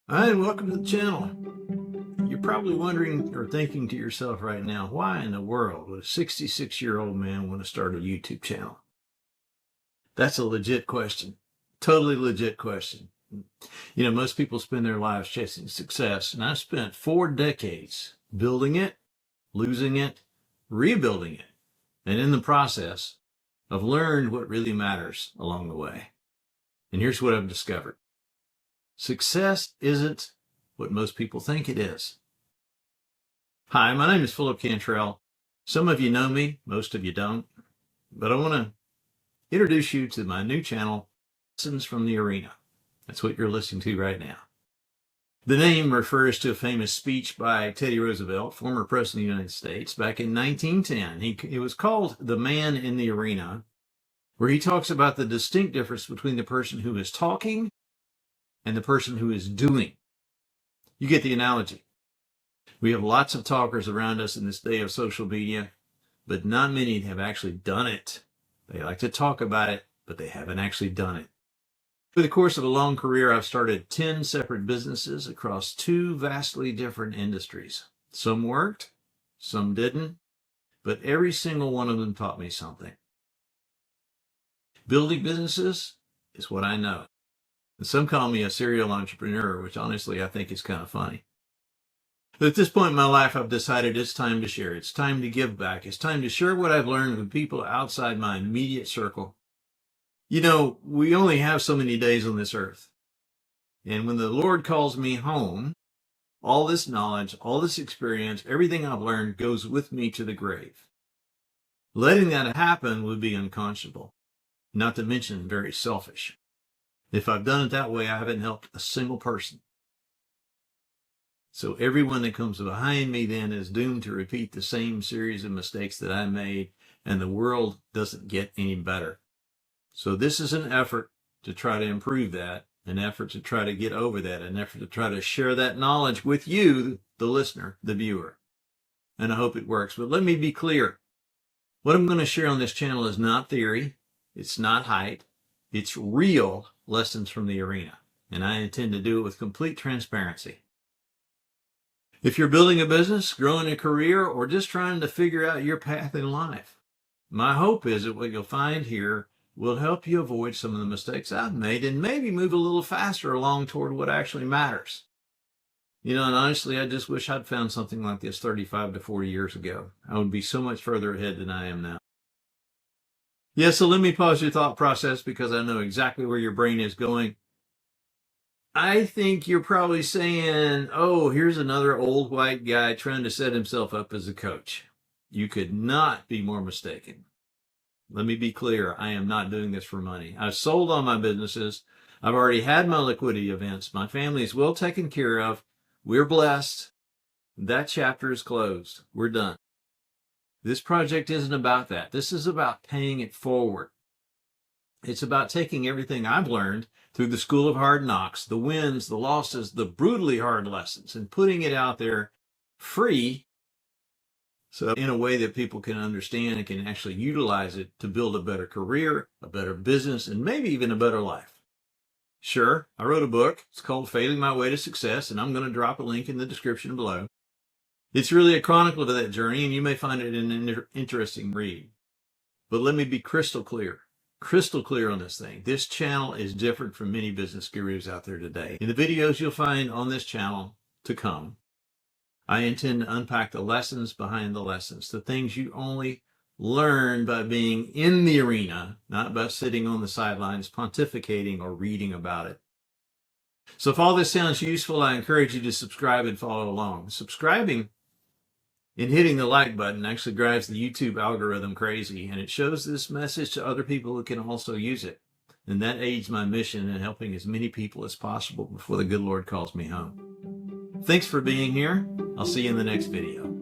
Hi, and welcome to the channel. You're probably wondering or thinking to yourself right now, why in the world would a 66-year-old man want to start a YouTube channel? That's a legit question. Totally legit question. You know, most people spend their lives chasing success, and I've spent 4 decades building it, losing it, rebuilding it, and in the process, I've learned what really matters along the way. And here's what I've discovered. Success isn't what most people think it is. Hi, my name is Phillip Cantrell. Some of you know me, most of you don't, but I want to introduce you to my new channel, Lessons from the Arena. That's what you're listening to right now. The name refers to a famous speech by Teddy Roosevelt, former president of the United States, back in 1910. It was called The Man in the Arena, where he talks about the distinct difference between the person who is talking and the person who is doing. You get the analogy. We have lots of talkers around us in this day of social media, but not many have actually done it. They like to talk about it, but they haven't actually done it. Through the course of a long career, I've started 10 separate businesses across 2 vastly different industries. Some worked, some didn't, but every single one of them taught me something. Building businesses is what I know. And some call me a serial entrepreneur, which honestly I think is kind of funny. But at this point in my life, I've decided it's time to share. It's time to give back. It's time to share what I've learned with people outside my immediate circle. You know, we only have so many days on this earth. And when the Lord calls me home, all this knowledge, all this experience, everything I've learned goes with me to the grave. Letting that happen would be unconscionable, not to mention very selfish. If I've done it that way, I haven't helped a single person. So everyone that comes behind me then is doomed to repeat the same series of mistakes that I made, and the world doesn't get any better. So this is an effort to try to improve that, an effort to try to get over that, an effort to try to share that knowledge with you, the listener, the viewer. And I hope it works. But let me be clear. What I'm going to share on this channel is not theory. It's not hype. It's real lessons from the arena, and I intend to do it with complete transparency. If you're building a business, growing a career, or just trying to figure out your path in life, my hope is that what you'll find here will help you avoid some of the mistakes I've made and maybe move a little faster along toward what actually matters. You know, and honestly, I just wish I'd found something like this 35 to 40 years ago. I would be so much further ahead than I am now. Yeah, so let me pause your thought process because I know exactly where your brain is going. I think you're probably saying, oh, here's another old white guy trying to set himself up as a coach. You could not be more mistaken. Let me be clear. I am not doing this for money. I've sold all my businesses. I've already had my liquidity events. My family is well taken care of. We're blessed. That chapter is closed. We're done. This project isn't about that. This is about paying it forward. It's about taking everything I've learned through the school of hard knocks, the wins, the losses, the brutally hard lessons, and putting it out there free, so in a way that people can understand and can actually utilize it to build a better career, a better business, and maybe even a better life. Sure, I wrote a book. It's called Failing My Way to Success, and I'm going to drop a link in the description below. It's really a chronicle of that journey, and you may find it an interesting read. But let me be crystal clear on this thing. This channel is different from many business gurus out there today. In the videos you'll find on this channel to come, I intend to unpack the lessons behind the lessons, the things you only learn by being in the arena, not by sitting on the sidelines pontificating or reading about it. So if all this sounds useful, I encourage you to subscribe and follow along. Subscribing and hitting the like button actually drives the YouTube algorithm crazy, and it shows this message to other people who can also use it. And that aids my mission in helping as many people as possible before the good Lord calls me home. Thanks for being here. I'll see you in the next video.